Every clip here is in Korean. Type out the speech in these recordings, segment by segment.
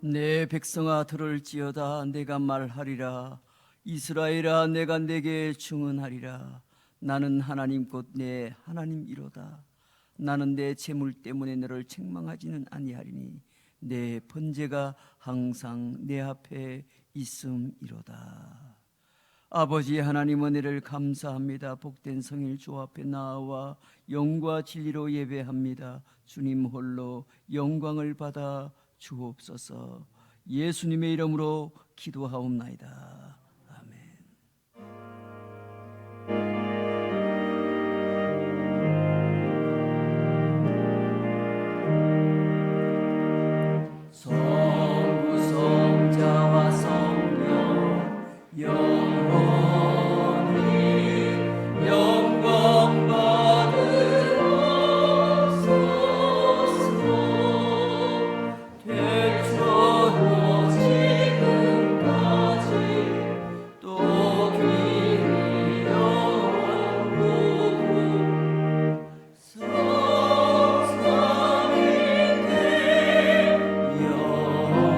내 백성아 들을지어다. 내가 말하리라. 이스라엘아, 내가 내게 증언하리라. 나는 하나님 곧 내 하나님이로다. 나는 내 재물 때문에 너를 책망하지는 아니하리니 내 번제가 항상 내 앞에 있음이로다. 아버지 하나님, 은혜를 감사합니다. 복된 성일 주 앞에 나와 영과 진리로 예배합니다. 주님 홀로 영광을 받아 주옵소서. 예수님의 이름으로 기도하옵나이다. 아멘. 성부 성자와 성령 영원히 영광 받으옵소서. 태초로 지금까지 또 길이 영원하고 성삼위일체 영원하네.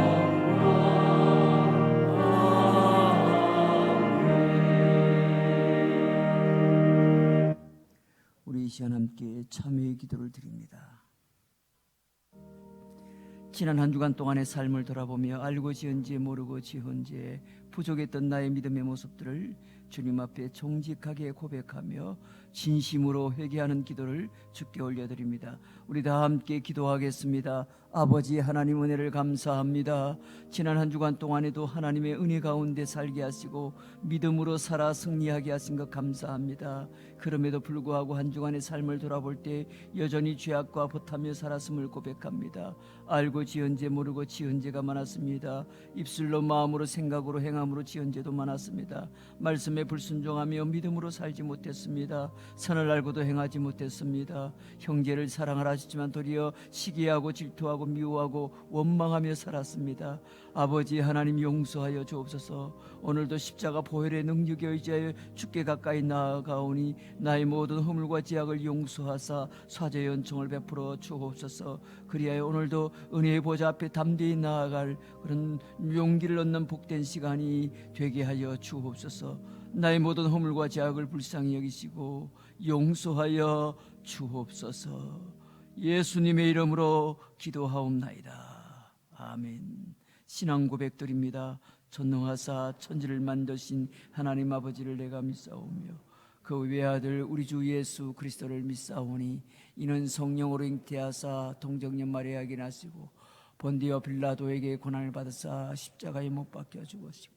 우리 이 시간 함께 참회의 기도를 드립니다. 지난 한 주간 동안의 삶을 돌아보며 알고 지은 죄, 모르고 지은 죄, 부족했던 나의 믿음의 모습들을 주님 앞에 정직하게 고백하며 진심으로 회개하는 기도를 주께 올려드립니다. 우리 다 함께 기도하겠습니다. 아버지 하나님, 은혜를 감사합니다. 지난 한 주간 동안에도 하나님의 은혜 가운데 살게 하시고 믿음으로 살아 승리하게 하신 것 감사합니다. 그럼에도 불구하고 한 주간의 삶을 돌아볼 때 여전히 죄악과 버타며 살았음을 고백합니다. 알고 지은 죄, 모르고 지은 죄가 많았습니다. 입술로, 마음으로, 생각으로, 행함으로 지은 죄도 많았습니다. 말씀에 불순종하며 믿음으로 살지 못했습니다. 선을 알고도 행하지 못했습니다. 형제를 사랑하라 하시지만 도리어 시기하고 질투하고 미워하고 원망하며 살았습니다. 아버지 하나님, 용서하여 주옵소서. 오늘도 십자가 보혈의 능력에 의지하여 주께 가까이 나아가오니 나의 모든 허물과 죄악을 용서하사 사죄 연총을 베풀어 주옵소서. 그리하여 오늘도 은혜의 보좌 앞에 담대히 나아갈 그런 용기를 얻는 복된 시간이 되게 하여 주옵소서. 나의 모든 허물과 죄악을 불쌍히 여기시고 용서하여 주옵소서. 예수님의 이름으로 기도하옵나이다. 아멘. 신앙 고백드립니다. 전능하사 천지를 만드신 하나님 아버지를 내가 믿사오며 그 외아들 우리 주 예수 그리스도를 믿사오니 이는 성령으로 잉태하사 동정녀 마리아에게 나시고 본디오 빌라도에게 고난을 받으사 십자가에 못 박혀 죽으시고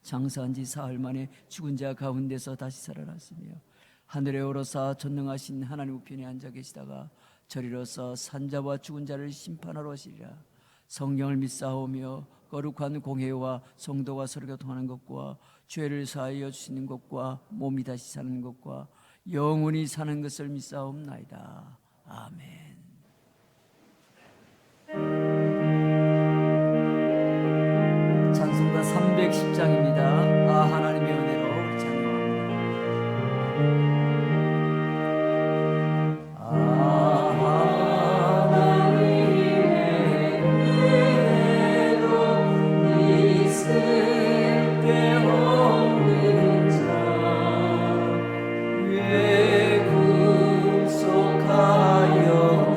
장사한 지 사흘 만에 죽은 자 가운데서 다시 살아났으며 하늘에 오르사 전능하신 하나님 우편에 앉아 계시다가 저리로서 산자와 죽은 자를 심판하러 오시리라. 성령을 믿사오며 거룩한 공회와 성도가 서로 교통하는 것과 죄를 사하여 주시는 것과 몸이 다시 사는 것과 영원히 사는 것을 믿사옵나이다. 아멘. 찬송가 310장입니다. 아 하나님의 은혜로 찬양합니다. 왜 구속하여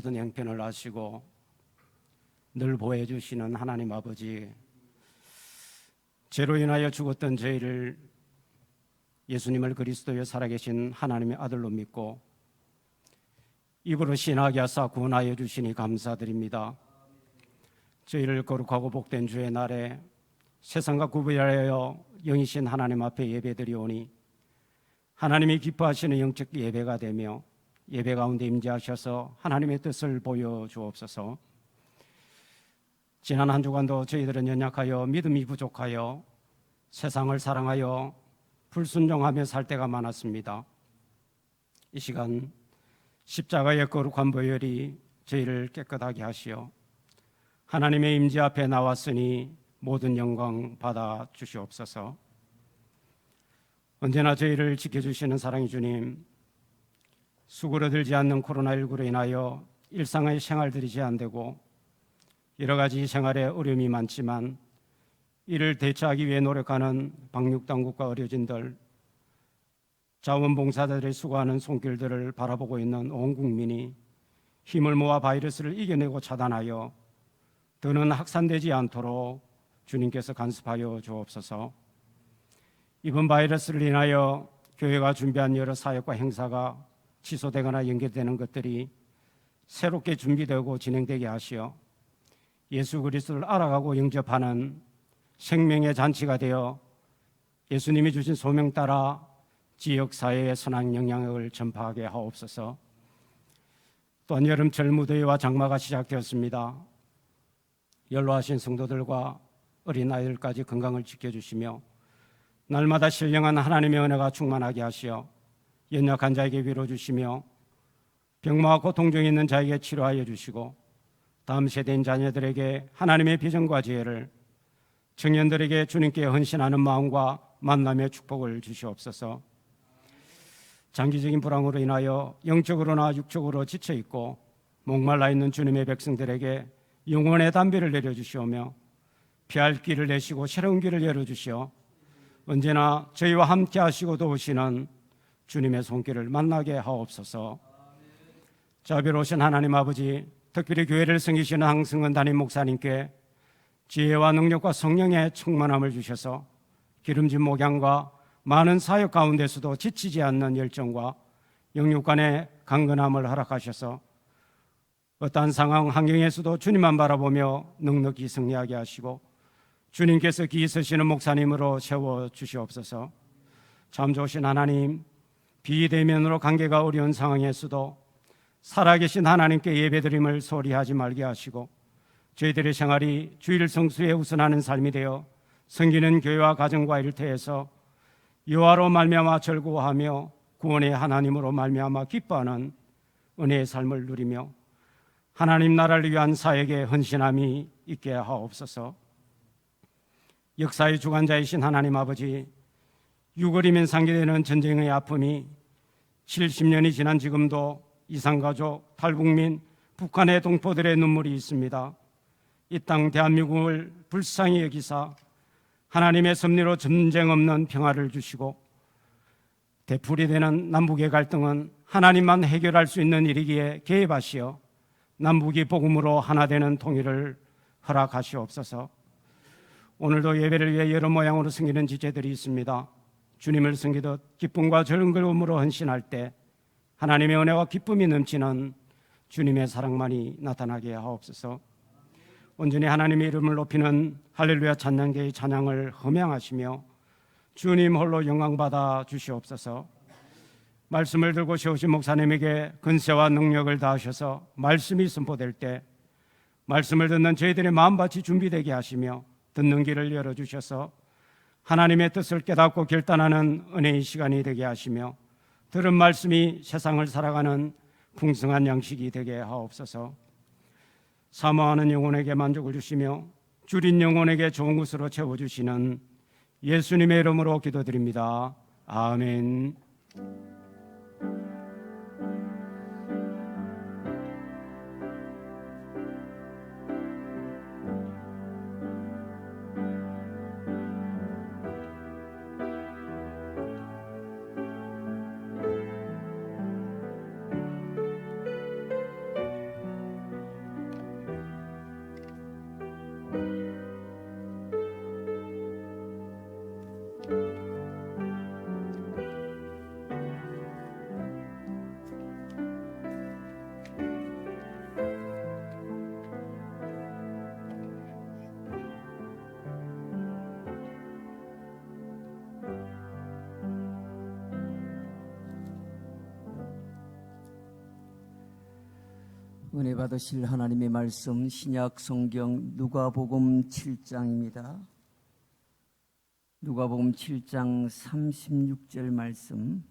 모든 형편을 아시고 늘 보호해주시는 하나님 아버지, 죄로 인하여 죽었던 저희를 예수님을 그리스도의 살아계신 하나님의 아들로 믿고 입으로 신하게 하사 구원하여 주시니 감사드립니다. 저희를 거룩하고 복된 주의 날에 세상과 구별하여 영이신 하나님 앞에 예배드리오니 하나님이 기뻐하시는 영적 예배가 되며 예배 가운데 임재하셔서 하나님의 뜻을 보여주옵소서. 지난 한 주간도 저희들은 연약하여 믿음이 부족하여 세상을 사랑하여 불순종하며 살 때가 많았습니다. 이 시간 십자가의 거룩한 보혈이 저희를 깨끗하게 하시어 하나님의 임재 앞에 나왔으니 모든 영광 받아 주시옵소서. 언제나 저희를 지켜주시는 사랑의 주님, 수그러들지 않는 코로나19로 인하여 일상의 생활들이 제한되고 여러 가지 생활에 어려움이 많지만 이를 대처하기 위해 노력하는 방역당국과 의료진들, 자원봉사자들이 수고하는 손길들을 바라보고 있는 온 국민이 힘을 모아 바이러스를 이겨내고 차단하여 더는 확산되지 않도록 주님께서 간섭하여 주옵소서. 이번 바이러스를 인하여 교회가 준비한 여러 사역과 행사가 취소되거나 연결되는 것들이 새롭게 준비되고 진행되게 하시어 예수 그리스도를 알아가고 영접하는 생명의 잔치가 되어 예수님이 주신 소명 따라 지역사회의 선한 영향력을 전파하게 하옵소서. 또한 여름철 무더위와 장마가 시작되었습니다. 연로하신 성도들과 어린아이들까지 건강을 지켜주시며 날마다 신령한 하나님의 은혜가 충만하게 하시어 연약한 자에게 위로 주시며 병마와 고통 중에 있는 자에게 치료하여 주시고 다음 세대인 자녀들에게 하나님의 비전과 지혜를, 청년들에게 주님께 헌신하는 마음과 만남의 축복을 주시옵소서. 장기적인 불황으로 인하여 영적으로나 육적으로 지쳐있고 목말라 있는 주님의 백성들에게 영혼의 담비를 내려주시오며 피할 길을 내시고 새로운 길을 열어주시어 언제나 저희와 함께 하시고 도우시는 주님의 손길을 만나게 하옵소서. 자비로우신 하나님 아버지, 특별히 교회를 섬기시는 항승은 담임 목사님께 지혜와 능력과 성령의 충만함을 주셔서 기름진 목양과 많은 사역 가운데서도 지치지 않는 열정과 영육 간의 강건함을 허락하셔서 어떠한 상황 환경에서도 주님만 바라보며 넉넉히 승리하게 하시고 주님께서 기이 서시는 목사님으로 세워주시옵소서. 참 좋으신 하나님, 비대면으로 관계가 어려운 상황에서도 살아계신 하나님께 예배드림을 소홀히 하지 말게 하시고 저희들의 생활이 주일 성수에 우선하는 삶이 되어 섬기는 교회와 가정과 일터에서 여호와로 말미암아 즐거워하며 구원의 하나님으로 말미암아 기뻐하는 은혜의 삶을 누리며 하나님 나라를 위한 사역에 헌신함이 있게 하옵소서. 역사의 주관자이신 하나님 아버지, 유골이면 상기되는 전쟁의 아픔이 70년이 지난 지금도 이산가족, 탈북민, 북한의 동포들의 눈물이 있습니다. 이 땅 대한민국을 불쌍히 여기사 하나님의 섭리로 전쟁 없는 평화를 주시고 되풀이 되는 남북의 갈등은 하나님만 해결할 수 있는 일이기에 개입하시어 남북이 복음으로 하나 되는 통일을 허락하시옵소서. 오늘도 예배를 위해 여러 모양으로 섬기는 지체들이 있습니다. 주님을 섬기듯 기쁨과 즐거움으로 헌신할 때 하나님의 은혜와 기쁨이 넘치는 주님의 사랑만이 나타나게 하옵소서. 온전히 하나님의 이름을 높이는 할렐루야 찬양대의 찬양을 허명하시며 주님 홀로 영광받아 주시옵소서. 말씀을 들고 세우신 목사님에게 근세와 능력을 다하셔서 말씀이 선포될 때 말씀을 듣는 저희들의 마음밭이 준비되게 하시며 듣는 길을 열어주셔서 하나님의 뜻을 깨닫고 결단하는 은혜의 시간이 되게 하시며 들은 말씀이 세상을 살아가는 풍성한 양식이 되게 하옵소서. 사모하는 영혼에게 만족을 주시며 줄인 영혼에게 좋은 것으로 채워주시는 예수님의 이름으로 기도드립니다. 아멘. 은혜 받으실 하나님의 말씀 신약 성경 누가복음 7장입니다. 누가복음 7장 36절 말씀.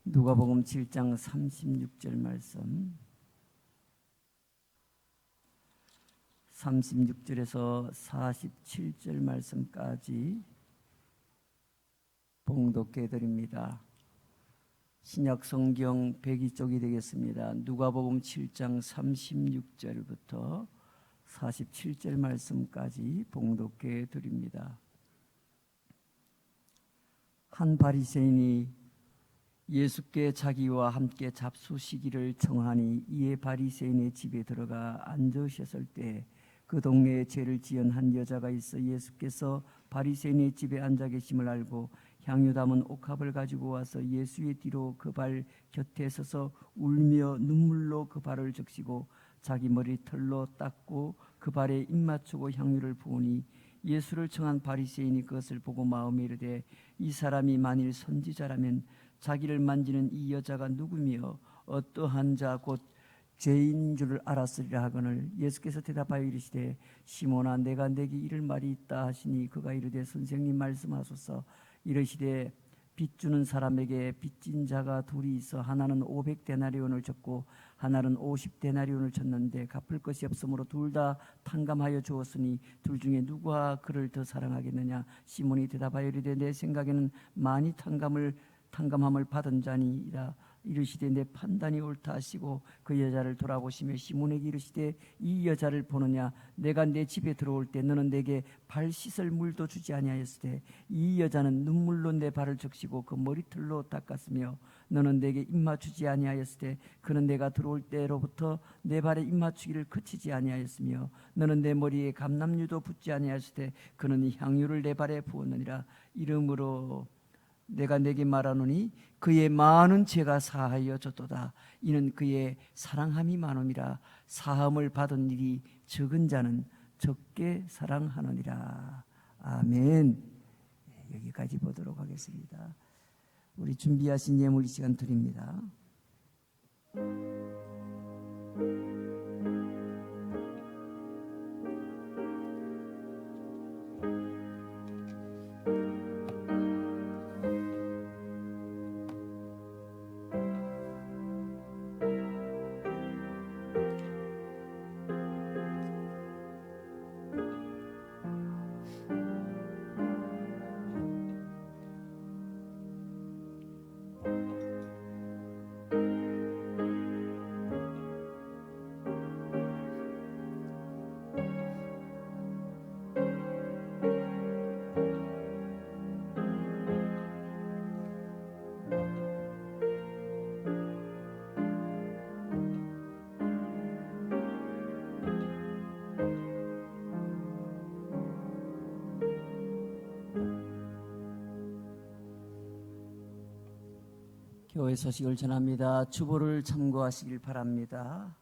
누가복음 7장 36절 말씀. 36절에서 47절 말씀까지 봉독해 드립니다. 신약 성경 102쪽이 되겠습니다. 누가복음 7장 36절부터 47절 말씀까지 봉독해 드립니다. 한 바리새인이 예수께 자기와 함께 잡수시기를 청하니 이에 바리새인의 집에 들어가 앉으셨을 때 그 동네에 죄를 지은 한 여자가 있어 예수께서 바리새인의 집에 앉아 계심을 알고 향유 담은 옥합을 가지고 와서 예수의 뒤로 그 발 곁에 서서 울며 눈물로 그 발을 적시고 자기 머리털로 닦고 그 발에 입 맞추고 향유를 부으니 예수를 청한 바리새인이 그것을 보고 마음에 이르되 이 사람이 만일 선지자라면 자기를 만지는 이 여자가 누구며 어떠한 자 곧 죄인 줄 알았으리라 하거늘 예수께서 대답하여 이르시되 시몬아 내가 내게 이를 말이 있다 하시니 그가 이르되 선생님 말씀하소서. 이르시되 빚 주는 사람에게 빚진 자가 둘이 있어 하나는 500데나리온을 졌고 하나는 50데나리온을 졌는데 갚을 것이 없으므로 둘 다 탕감하여 주었으니 둘 중에 누가 그를 더 사랑하겠느냐. 시몬이 대답하여 이르되 내 생각에는 많이 탕감함을 받은 자니라. 이르시되 내 판단이 옳다 하시고 그 여자를 돌아보시며 시몬에게 이르시되 이 여자를 보느냐. 내가 내 집에 들어올 때 너는 내게 발 씻을 물도 주지 아니하였으되 이 여자는 눈물로 내 발을 적시고 그 머리털로 닦았으며 너는 내게 입 맞추지 아니하였으되 그는 내가 들어올 때로부터 내 발에 입 맞추기를 그치지 아니하였으며 너는 내 머리에 감람유도 붓지 아니하였으되 그는 이 향유를 내 발에 부었느니라. 이러므로 내가 내게 말하노니 그의 많은 죄가 사하여 졌도다. 이는 그의 사랑함이 많음이라. 사함을 받은 일이 적은 자는 적게 사랑하느니라. 아멘. 여기까지 보도록 하겠습니다. 우리 준비하신 예물 이 시간 드립니다. 교회 소식을 전합니다. 주보를 참고하시길 바랍니다.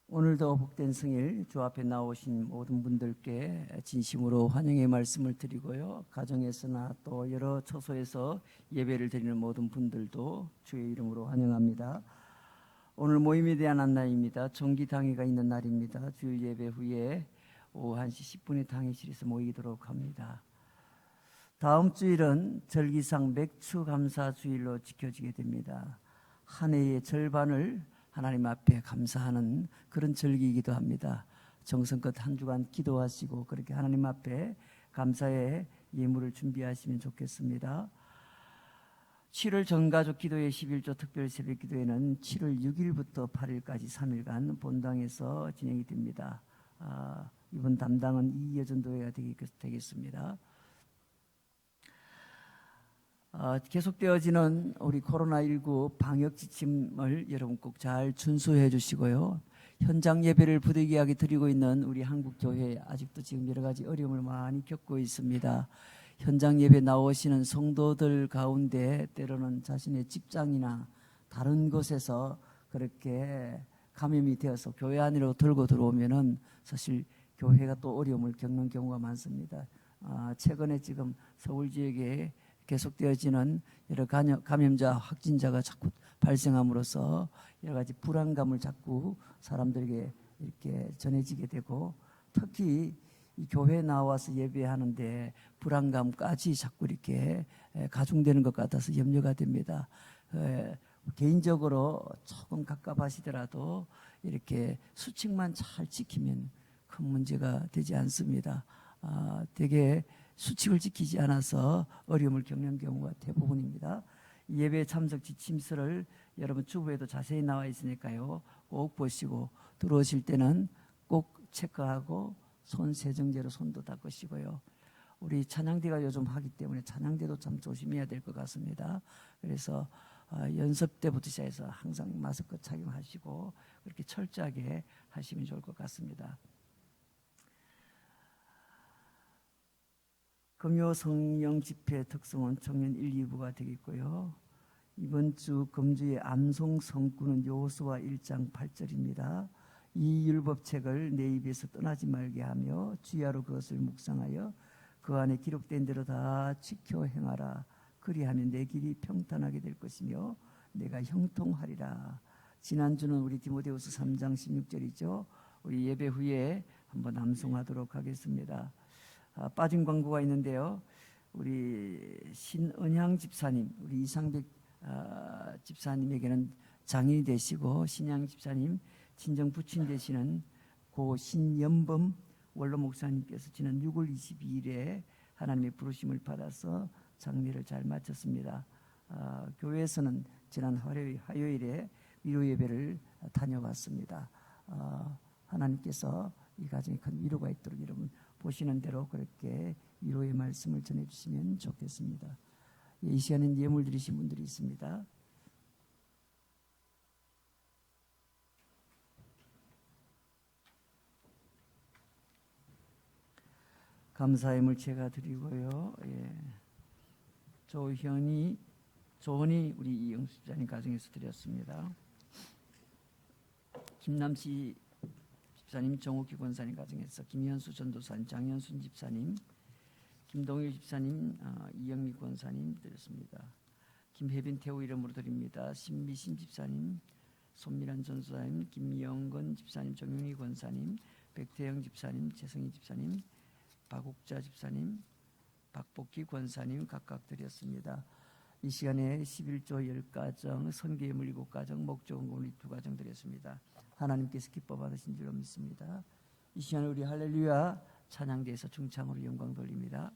오늘도 복된 성일 주 앞에 나오신 모든 분들께 진심으로 환영의 말씀을 드리고요. 가정에서나 또 여러 처소에서 예배를 드리는 모든 분들도 주의 이름으로 환영합니다. 오늘 모임에 대한 안내입니다. 정기당회가 있는 날입니다. 주일 예배 후에 오후 1시 10분에 당회실에서 모이도록 합니다. 다음 주일은 절기상 맥추 감사 주일로 지켜지게 됩니다. 한 해의 절반을 하나님 앞에 감사하는 그런 절기이기도 합니다. 정성껏 한 주간 기도하시고 그렇게 하나님 앞에 감사의 예물을 준비하시면 좋겠습니다. 7월 전가족 기도회 11조 특별 새벽 기도회는 7월 6일부터 8일까지 3일간 본당에서 진행이 됩니다. 이번 담당은 이여전 도회가 되겠습니다. 계속되어지는 우리 코로나19 방역 지침을 여러분 꼭 잘 준수해 주시고요. 현장 예배를 부득이하게 드리고 있는 우리 한국교회 아직도 지금 여러 가지 어려움을 많이 겪고 있습니다. 현장 예배 나오시는 성도들 가운데 때로는 자신의 직장이나 다른 곳에서 그렇게 감염이 되어서 교회 안으로 들고 들어오면은 사실 교회가 또 어려움을 겪는 경우가 많습니다. 최근에 지금 서울 지역에 계속되어지는 여러 감염자 확진자가 자꾸 발생함으로써 여러 가지 불안감을 자꾸 사람들에게 이렇게 전해지게 되고, 특히 이 교회에 나와서 예배하는데 불안감까지 자꾸 이렇게 가중되는 것 같아서 염려가 됩니다. 개인적으로 조금 갑갑하시더라도 이렇게 수칙만 잘 지키면 큰 문제가 되지 않습니다. 되게 수칙을 지키지 않아서 어려움을 겪는 경우가 대부분입니다. 예배 참석 지침서를 여러분 주부에도 자세히 나와 있으니까요, 꼭 보시고 들어오실 때는 꼭 체크하고 손 세정제로 손도 닦으시고요. 우리 찬양대가 요즘 하기 때문에 찬양대도 참 조심해야 될 것 같습니다. 그래서 연습 때부터 시작해서 항상 마스크 착용하시고 그렇게 철저하게 하시면 좋을 것 같습니다. 금요 성령 집회 특성은 청년 1, 2부가 되겠고요. 이번 주 금주의 암송 성구는 여호수아 1장 8절입니다. 이 율법책을 내 입에서 떠나지 말게 하며 주야로 그것을 묵상하여 그 안에 기록된 대로 다 지켜 행하라. 그리하면 내 길이 평탄하게 될 것이며 내가 형통하리라. 지난주는 우리 디모데후서 3장 16절이죠. 우리 예배 후에 한번 암송하도록 하겠습니다. 빠진 광고가 있는데요. 우리 신은향 집사님, 우리 이상백 집사님에게는 장인이 되시고, 신양 집사님 친정 부친 되시는 고 신연범 원로 목사님께서 지난 6월 22일에 하나님의 부르심을 받아서 장례를 잘 마쳤습니다. 교회에서는 지난 화요일에 위로 예배를 다녀왔습니다. 하나님께서 이 가정에 큰 위로가 있도록 여러분 보시는 대로 그렇게 위로의 말씀을 전해주시면 좋겠습니다. 이 시간엔 예물 드리신 분들이 있습니다. 감사의 물 제가 드리고요. 조은이 우리 이영수 집사님 가정에서 드렸습니다. 김남시 집사님, 정옥기 권사님 가정에서 김현수 전도사님, 장현순 집사님, 김동일 집사님, 이영미 권사님 드렸습니다. 김혜빈 태우 이름으로 드립니다. 신미신 집사님, 손미란 전도사님, 김영건 집사님, 정윤희 권사님, 백태영 집사님, 최성희 집사님, 박옥자 집사님, 박복기 권사님 각각 드렸습니다. 이 시간에 11조 10가정, 선교예물 7가정, 목적원금 2가정 드렸습니다. 하나님께서 기뻐 받으신 줄로 믿습니다. 이 시간에 우리 할렐루야 찬양대에서 중창으로 영광 돌립니다.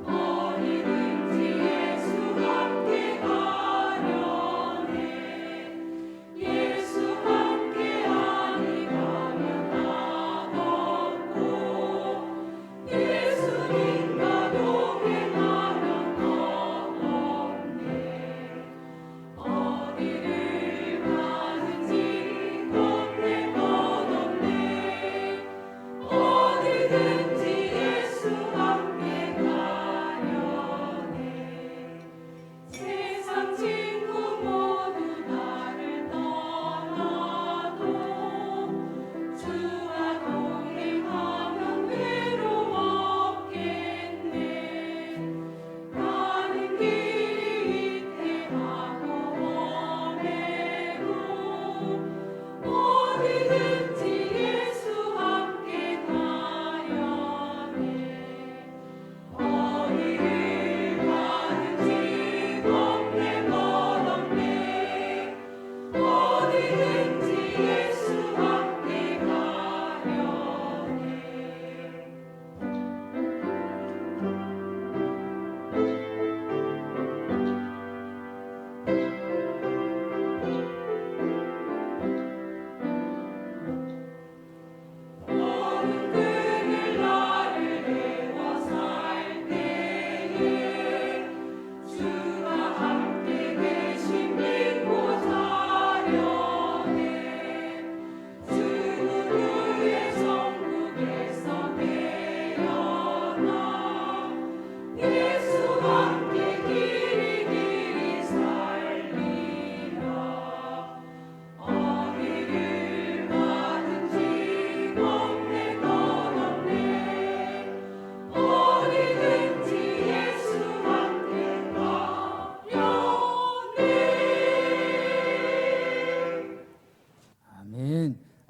어디든지 예수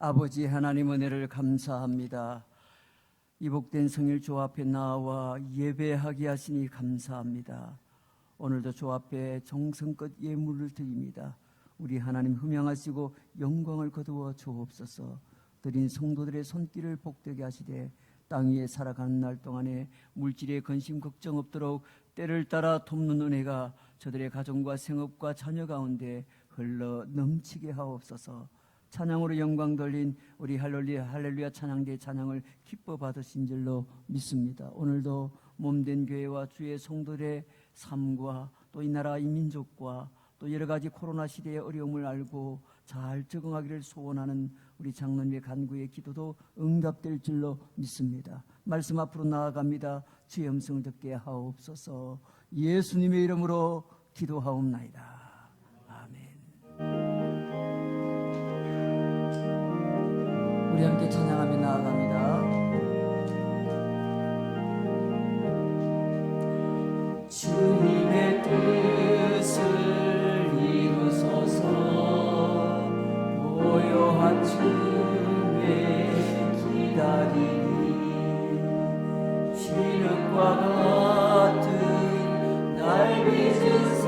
아버지 하나님 은혜를 감사합니다. 이 복된 성일 조 앞에 나와 예배하게 하시니 감사합니다. 오늘도 조 앞에 정성껏 예물을 드립니다. 우리 하나님 흠양하시고 영광을 거두어 주옵소서. 드린 성도들의 손길을 복되게 하시되 땅 위에 살아가는 날 동안에 물질의 근심 걱정 없도록 때를 따라 돕는 은혜가 저들의 가정과 생업과 자녀 가운데 흘러 넘치게 하옵소서. 찬양으로 영광 돌린 우리 할렐루야 찬양대 찬양을 기뻐 받으신 줄로 믿습니다. 오늘도 몸된 교회와 주의 성도들의 삶과 또 이 나라 이 민족과 또 여러 가지 코로나 시대의 어려움을 알고 잘 적응하기를 소원하는 우리 장로님의 간구의 기도도 응답될 줄로 믿습니다. 말씀 앞으로 나아갑니다. 주의 음성을 듣게 하옵소서. 예수님의 이름으로 기도하옵나이다. 아멘. 우리 함께 찬양하며 나아갑니다. 주님의 뜻을 이루소서. 고요한 춤에 기다리니 시력과 같은 날 빚으사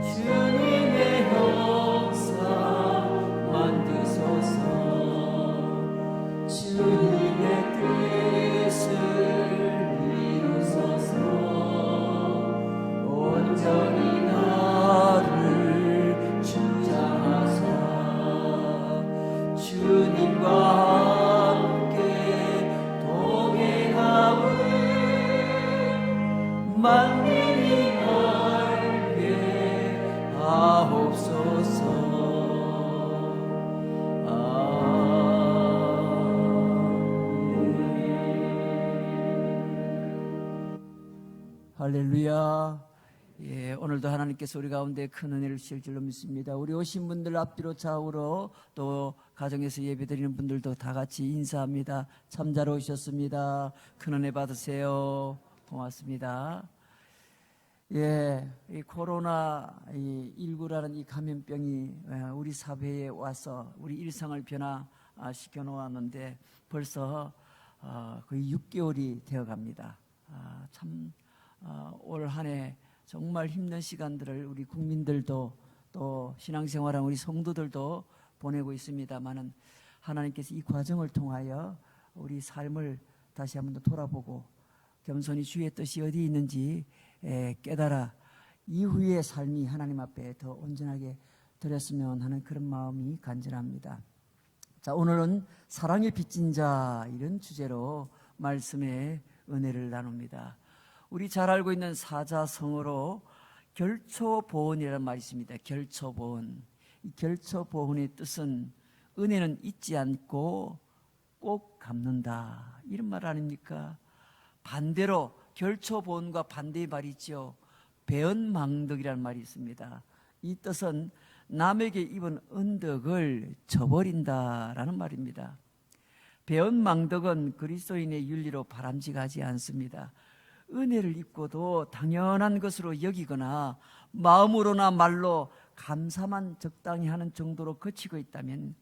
주님의 형상 만드소서. 주님의 뜻을 이루소서. 온전히 나를 주장하사 주님과 함께 동행함을 만민이 알게 하옵소서. 할렐루야. 예, 오늘도 하나님께서 우리 가운데 큰 은혜를 주실 줄로 믿습니다. 우리 오신 분들 앞뒤로 좌우로 또 가정에서 예배드리는 분들도 다 같이 인사합니다. 참 잘 오셨습니다. 큰 은혜 받으세요. 고맙습니다. 예, 이 코로나19라는 이 감염병이 우리 사회에 와서 우리 일상을 변화시켜 놓았는데 벌써 거의 6개월이 되어 갑니다. 올 한 해 정말 힘든 시간들을 우리 국민들도 또 신앙생활한 우리 성도들도 보내고 있습니다만은 하나님께서 이 과정을 통하여 우리 삶을 다시 한번 더 돌아보고 겸손히 주의 뜻이 어디 있는지 깨달아 이후의 삶이 하나님 앞에 더 온전하게 드렸으면 하는 그런 마음이 간절합니다. 자, 오늘은 사랑의 빚진 자 이런 주제로 말씀의 은혜를 나눕니다. 우리 잘 알고 있는 사자성어로 결초보은이라는 말이 있습니다. 결초보은. 이 결초보은의 뜻은 은혜는 잊지 않고 꼭 갚는다 이런 말 아닙니까? 반대로 결초보은과 반대의 말이 있죠. 배은망덕이라는 말이 있습니다. 이 뜻은 남에게 입은 은덕을 저버린다라는 말입니다. 배은망덕은 그리스도인의 윤리로 바람직하지 않습니다. 은혜를 입고도 당연한 것으로 여기거나 마음으로나 말로 감사만 적당히 하는 정도로 그치고 있다면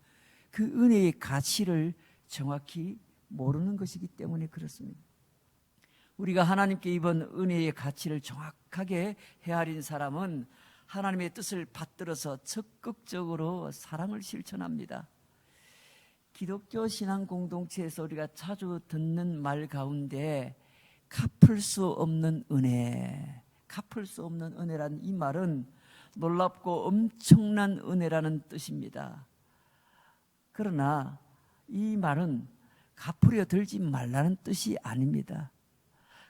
그 은혜의 가치를 정확히 모르는 것이기 때문에 그렇습니다. 우리가 하나님께 입은 은혜의 가치를 정확하게 헤아린 사람은 하나님의 뜻을 받들어서 적극적으로 사랑을 실천합니다. 기독교 신앙 공동체에서 우리가 자주 듣는 말 가운데 갚을 수 없는 은혜, 갚을 수 없는 은혜란 이 말은 놀랍고 엄청난 은혜라는 뜻입니다. 그러나 이 말은 갚으려 들지 말라는 뜻이 아닙니다.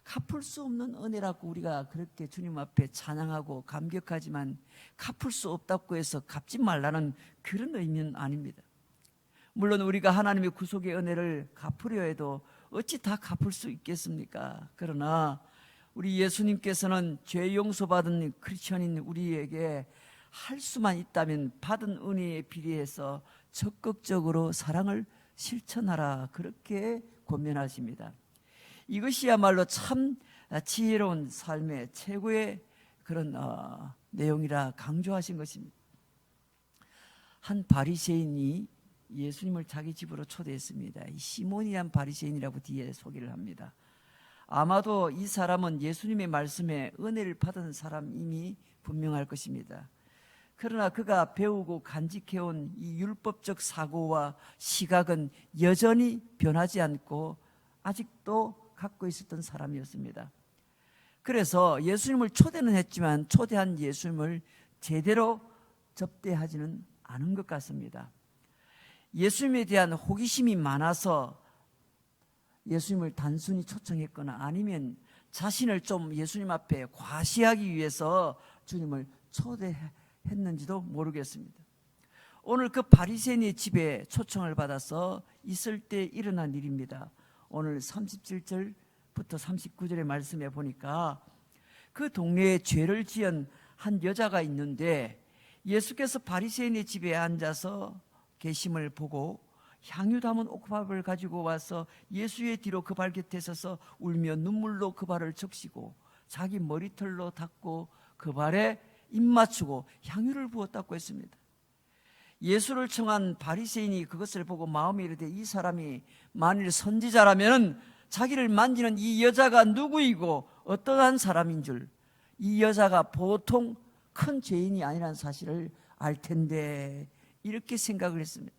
갚을 수 없는 은혜라고 우리가 그렇게 주님 앞에 찬양하고 감격하지만 갚을 수 없다고 해서 갚지 말라는 그런 의미는 아닙니다. 물론 우리가 하나님의 구속의 은혜를 갚으려 해도 어찌 다 갚을 수 있겠습니까? 그러나 우리 예수님께서는 죄 용서받은 크리스천인 우리에게 할 수만 있다면 받은 은혜에 비례해서 적극적으로 사랑을 실천하라 그렇게 권면하십니다. 이것이야말로 참 지혜로운 삶의 최고의 그런 내용이라 강조하신 것입니다. 한 바리새인이 예수님을 자기 집으로 초대했습니다. 이 시몬이란 바리새인이라고 뒤에 소개를 합니다. 아마도 이 사람은 예수님의 말씀에 은혜를 받은 사람임이 분명할 것입니다. 그러나 그가 배우고 간직해온 이 율법적 사고와 시각은 여전히 변하지 않고 아직도 갖고 있었던 사람이었습니다. 그래서 예수님을 초대는 했지만 초대한 예수님을 제대로 접대하지는 않은 것 같습니다. 예수님에 대한 호기심이 많아서 예수님을 단순히 초청했거나 아니면 자신을 좀 예수님 앞에 과시하기 위해서 주님을 초대했는지도 모르겠습니다. 오늘 그 바리새인의 집에 초청을 받아서 있을 때 일어난 일입니다. 오늘 37절부터 39절의 말씀에 보니까 그 동네에 죄를 지은 한 여자가 있는데 예수께서 바리새인의 집에 앉아서 계심을 보고 향유 담은 옥합을 가지고 와서 예수의 뒤로 그 발 곁에 서서 울며 눈물로 그 발을 적시고 자기 머리털로 닦고 그 발에 입 맞추고 향유를 부었다고 했습니다. 예수를 청한 바리새인이 그것을 보고 마음에 이르되 이 사람이 만일 선지자라면 자기를 만지는 이 여자가 누구이고 어떠한 사람인 줄, 이 여자가 보통 큰 죄인이 아니라는 사실을 알 텐데 이렇게 생각을 했습니다.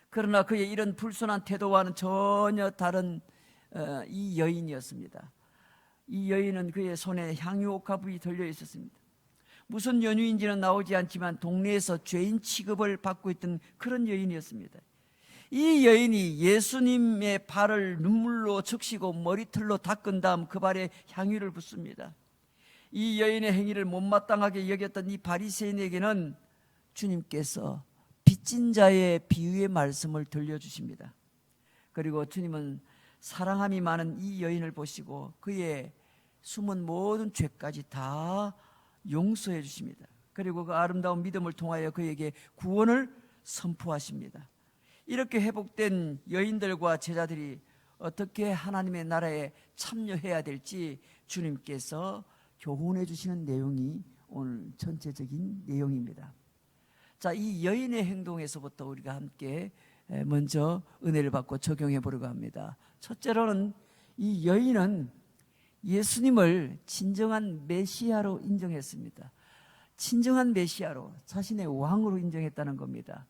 그러나 그의 이런 불순한 태도와는 전혀 다른 이 여인이었습니다. 이 여인은 그의 손에 향유 옥합이 들려 있었습니다. 무슨 연유인지는 나오지 않지만 동네에서 죄인 취급을 받고 있던 그런 여인이었습니다. 이 여인이 예수님의 발을 눈물로 적시고 머리털로 닦은 다음 그 발에 향유를 붓습니다. 이 여인의 행위를 못마땅하게 여겼던 이 바리새인에게는 주님께서 빚진 자의 비유의 말씀을 들려주십니다. 그리고 주님은 사랑함이 많은 이 여인을 보시고 그의 숨은 모든 죄까지 다 용서해 주십니다. 그리고 그 아름다운 믿음을 통하여 그에게 구원을 선포하십니다. 이렇게 회복된 여인들과 제자들이 어떻게 하나님의 나라에 참여해야 될지 주님께서 교훈해 주시는 내용이 오늘 전체적인 내용입니다. 자, 이 여인의 행동에서부터 우리가 함께 먼저 은혜를 받고 적용해 보려고 합니다. 첫째로는 이 여인은 예수님을 진정한 메시아로 인정했습니다. 진정한 메시아로, 자신의 왕으로 인정했다는 겁니다.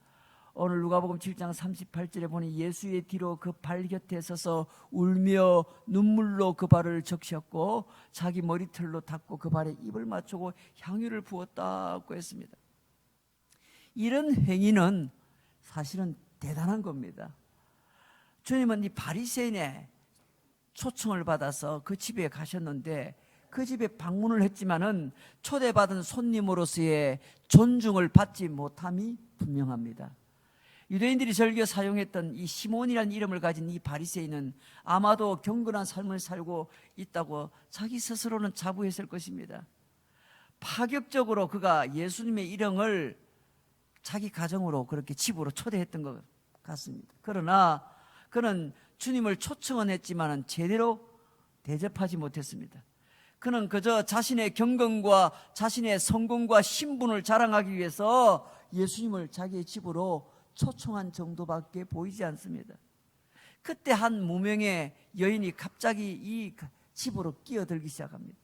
오늘 누가복음 7장 38절에 보니 예수의 뒤로 그 발 곁에 서서 울며 눈물로 그 발을 적셨고 자기 머리털로 닦고 그 발에 입을 맞추고 향유를 부었다고 했습니다. 이런 행위는 사실은 대단한 겁니다. 주님은 이 바리새인의 초청을 받아서 그 집에 가셨는데 그 집에 방문을 했지만은 초대받은 손님으로서의 존중을 받지 못함이 분명합니다. 유대인들이 즐겨 사용했던 이 시몬이라는 이름을 가진 이 바리새인은 아마도 경건한 삶을 살고 있다고 자기 스스로는 자부했을 것입니다. 파격적으로 그가 예수님의 일행을 자기 가정으로 그렇게 집으로 초대했던 것 같습니다. 그러나 그는 주님을 초청은 했지만 제대로 대접하지 못했습니다. 그는 그저 자신의 경건과 자신의 성공과 신분을 자랑하기 위해서 예수님을 자기의 집으로 초청한 정도밖에 보이지 않습니다. 그때 한 무명의 여인이 갑자기 이 집으로 끼어들기 시작합니다.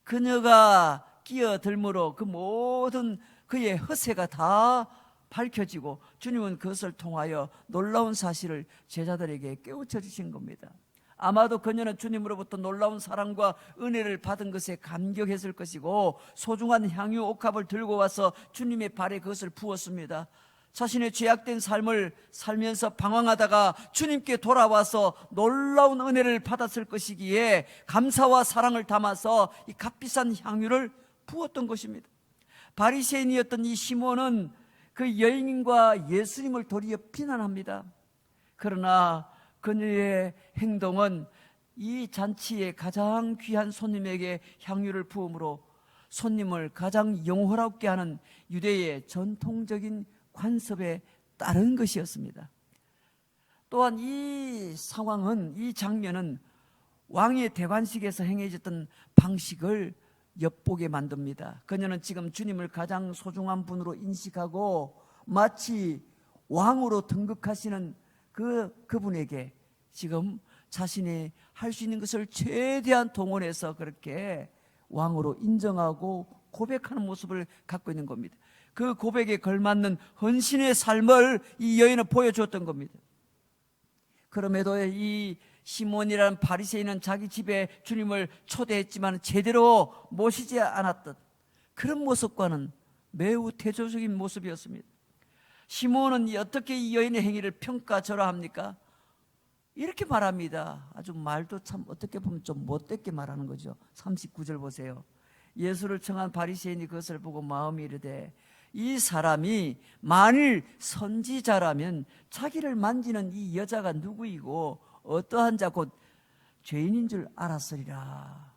그녀가 끼어들므로 그 모든 그의 허세가 다 밝혀지고 주님은 그것을 통하여 놀라운 사실을 제자들에게 깨우쳐 주신 겁니다. 아마도 그녀는 주님으로부터 놀라운 사랑과 은혜를 받은 것에 감격했을 것이고 소중한 향유 옥합을 들고 와서 주님의 발에 그것을 부었습니다. 자신의 죄악된 삶을 살면서 방황하다가 주님께 돌아와서 놀라운 은혜를 받았을 것이기에 감사와 사랑을 담아서 이 값비싼 향유를 부었던 것입니다. 바리새인이었던 이 시몬은 그 여인과 예수님을 도리어 비난합니다. 그러나 그녀의 행동은 이 잔치의 가장 귀한 손님에게 향유를 부음으로 손님을 가장 영화롭게 하는 유대의 전통적인 관습에 따른 것이었습니다. 또한 이 상황은, 이 장면은 왕의 대관식에서 행해졌던 방식을 엿보게 만듭니다. 그녀는 지금 주님을 가장 소중한 분으로 인식하고 마치 왕으로 등극하시는 그분에게 지금 자신이 할 수 있는 것을 최대한 동원해서 그렇게 왕으로 인정하고 고백하는 모습을 갖고 있는 겁니다. 그 고백에 걸맞는 헌신의 삶을 이 여인은 보여주었던 겁니다. 그럼에도 이 시몬이라는 바리새인은 자기 집에 주님을 초대했지만 제대로 모시지 않았던 그런 모습과는 매우 대조적인 모습이었습니다. 시몬은 어떻게 이 여인의 행위를 평가절하합니까? 이렇게 말합니다. 아주 말도 참 어떻게 보면 좀 못되게 말하는 거죠. 39절 보세요. 예수를 청한 바리새인이 그것을 보고 마음이 이르되 이 사람이 만일 선지자라면 자기를 만지는 이 여자가 누구이고 어떠한 자 곧 죄인인 줄 알았으리라.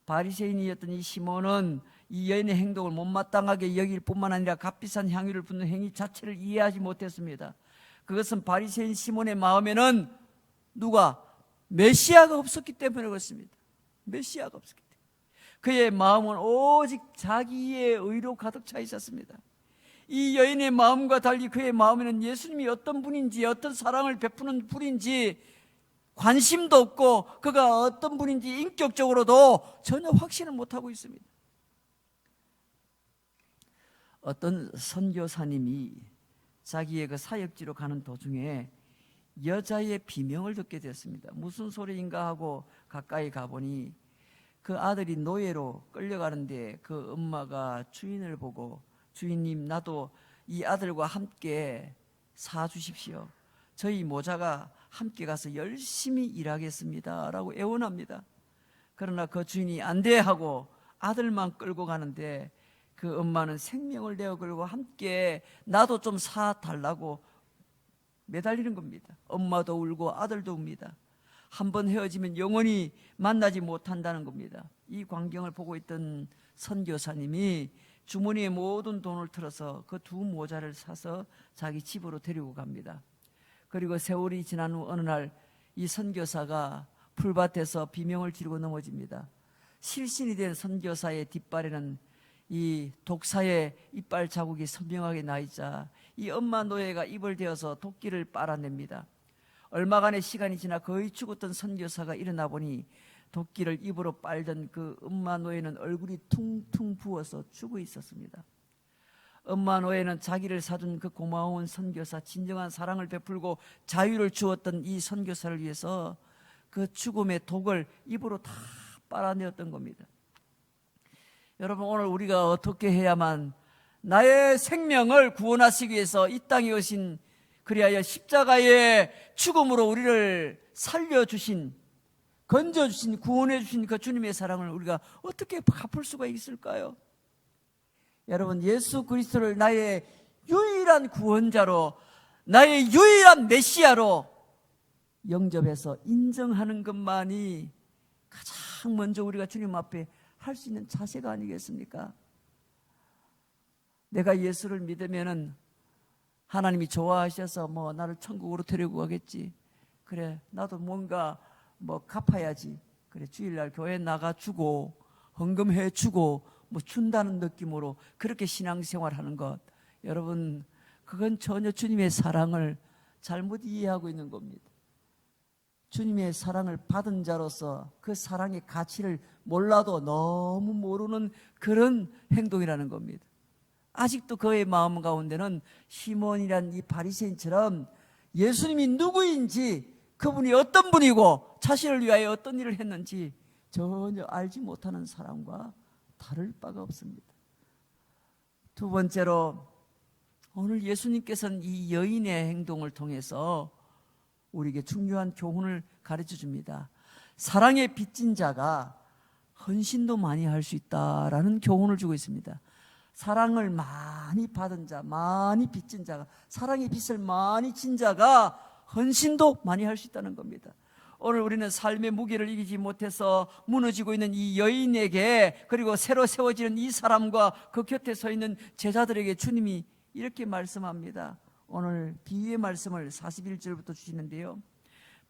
바리새인이었던 이 시몬은 이 여인의 행동을 못마땅하게 여길 뿐만 아니라 값비싼 향유를 붓는 행위 자체를 이해하지 못했습니다. 그것은 바리새인 시몬의 마음에는 누가? 메시아가 없었기 때문에 그렇습니다. 메시아가 없었기 때문에. 그의 마음은 오직 자기의 의로 가득 차 있었습니다. 이 여인의 마음과 달리 그의 마음에는 예수님이 어떤 분인지, 어떤 사랑을 베푸는 분인지 관심도 없고 그가 어떤 분인지 인격적으로도 전혀 확신을 못하고 있습니다. 어떤 선교사님이 자기의 그 사역지로 가는 도중에 여자의 비명을 듣게 됐습니다. 무슨 소리인가 하고 가까이 가보니 그 아들이 노예로 끌려가는데 그 엄마가 주인을 보고 주인님 나도 이 아들과 함께 사주십시오. 저희 모자가 함께 가서 열심히 일하겠습니다 라고 애원합니다. 그러나 그 주인이 안 돼 하고 아들만 끌고 가는데 그 엄마는 생명을 내어 걸고 함께 나도 좀 사달라고 매달리는 겁니다. 엄마도 울고 아들도 웁니다. 한번 헤어지면 영원히 만나지 못한다는 겁니다. 이 광경을 보고 있던 선교사님이 주머니에 모든 돈을 틀어서 그 두 모자를 사서 자기 집으로 데리고 갑니다. 그리고 세월이 지난 후 어느 날 이 선교사가 풀밭에서 비명을 지르고 넘어집니다. 실신이 된 선교사의 뒷발에는 이 독사의 이빨 자국이 선명하게 나있자 이 엄마 노예가 입을 대어서 도끼를 빨아냅니다. 얼마간의 시간이 지나 거의 죽었던 선교사가 일어나 보니 도끼를 입으로 빨던 그 엄마 노예는 얼굴이 퉁퉁 부어서 죽어 있었습니다. 엄마 노예는 자기를 사준 그 고마운 선교사, 진정한 사랑을 베풀고 자유를 주었던 이 선교사를 위해서 그 죽음의 독을 입으로 다 빨아내었던 겁니다. 여러분, 오늘 우리가 어떻게 해야만 나의 생명을 구원하시기 위해서 이 땅에 오신, 그리하여 십자가의 죽음으로 우리를 살려주신, 건져주신, 구원해주신 그 주님의 사랑을 우리가 어떻게 갚을 수가 있을까요? 여러분, 예수 그리스도를 나의 유일한 구원자로, 나의 유일한 메시아로 영접해서 인정하는 것만이 가장 먼저 우리가 주님 앞에 할 수 있는 자세가 아니겠습니까? 내가 예수를 믿으면은 하나님이 좋아하셔서 나를 천국으로 데리고 가겠지. 그래, 나도 뭔가 갚아야지. 그래, 주일날 교회 나가주고 헌금해주고 준다는 느낌으로 그렇게 신앙생활하는 것, 여러분, 그건 전혀 주님의 사랑을 잘못 이해하고 있는 겁니다. 주님의 사랑을 받은 자로서 그 사랑의 가치를 몰라도 너무 모르는 그런 행동이라는 겁니다. 아직도 그의 마음 가운데는 시몬이란 이 바리새인처럼 예수님이 누구인지, 그분이 어떤 분이고 자신을 위하여 어떤 일을 했는지 전혀 알지 못하는 사람과 다를 바가 없습니다. 두 번째로, 오늘 예수님께서는 이 여인의 행동을 통해서 우리에게 중요한 교훈을 가르쳐 줍니다. 사랑에 빚진 자가 헌신도 많이 할 수 있다라는 교훈을 주고 있습니다. 사랑을 많이 받은 자, 많이 빚진 자가, 사랑의 빚을 많이 진 자가 헌신도 많이 할 수 있다는 겁니다. 오늘 우리는 삶의 무게를 이기지 못해서 무너지고 있는 이 여인에게, 그리고 새로 세워지는 이 사람과 그 곁에 서 있는 제자들에게 주님이 이렇게 말씀합니다. 오늘 비유의 말씀을 41절부터 주시는데요,